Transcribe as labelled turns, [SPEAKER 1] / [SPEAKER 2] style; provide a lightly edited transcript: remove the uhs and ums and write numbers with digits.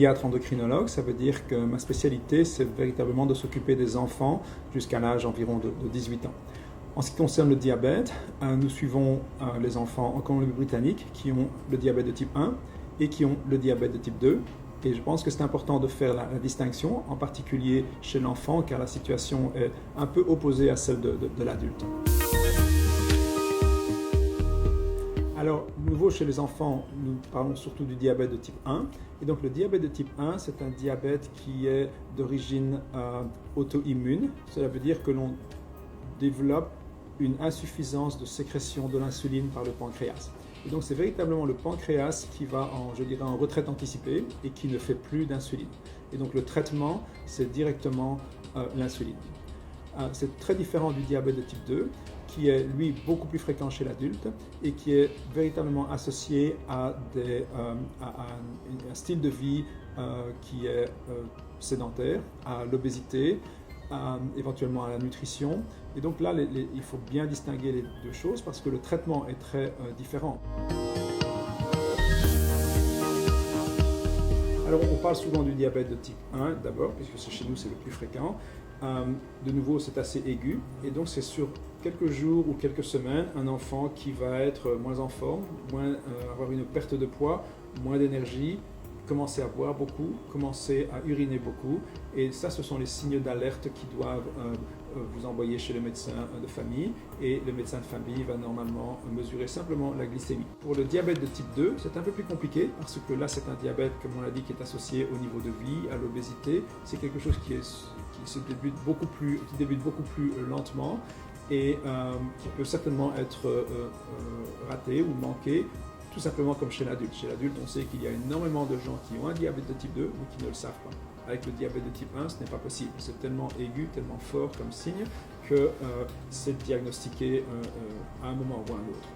[SPEAKER 1] pédiatre endocrinologue, ça veut dire que ma spécialité, c'est véritablement de s'occuper des enfants jusqu'à l'âge environ de 18 ans. En ce qui concerne le diabète, nous suivons les enfants en Colombie-Britannique qui ont le diabète de type 1 et qui ont le diabète de type 2. Et je pense que c'est important de faire la distinction, en particulier chez l'enfant, car la situation est un peu opposée à celle de l'adulte. Alors, nouveau chez les enfants, nous parlons surtout du diabète de type 1. Et donc, le diabète de type 1, c'est un diabète qui est d'origine auto-immune. Cela veut dire que l'on développe une insuffisance de sécrétion de l'insuline par le pancréas. Et donc, c'est véritablement le pancréas qui va en retraite anticipée et qui ne fait plus d'insuline. Et donc, le traitement, c'est directement l'insuline. C'est très différent du diabète de type 2, qui est, lui, beaucoup plus fréquent chez l'adulte et qui est véritablement associé à un style de vie qui est sédentaire, à l'obésité, éventuellement à la nutrition. Et donc là, il faut bien distinguer les deux choses parce que le traitement est très différent. Alors, on parle souvent du diabète de type 1 d'abord, puisque chez nous, c'est le plus fréquent. De nouveau, c'est assez aigu, et donc c'est sur quelques jours ou quelques semaines, un enfant qui va être moins en forme, avoir une perte de poids, moins d'énergie, commencer à boire beaucoup, commencer à uriner beaucoup, et ça, ce sont les signes d'alerte qui doivent vous envoyer chez le médecin de famille, et le médecin de famille va normalement mesurer simplement la glycémie. Pour le diabète de type 2, c'est un peu plus compliqué, parce que là, c'est un diabète, comme on l'a dit, qui est associé au niveau de vie, à l'obésité. C'est quelque chose qui débute beaucoup plus lentement, et qui peut certainement être raté ou manqué, tout simplement comme chez l'adulte. Chez l'adulte, on sait qu'il y a énormément de gens qui ont un diabète de type 2 ou qui ne le savent pas. Avec le diabète de type 1, ce n'est pas possible. C'est tellement aigu, tellement fort comme signe que c'est diagnostiqué à un moment ou à un autre.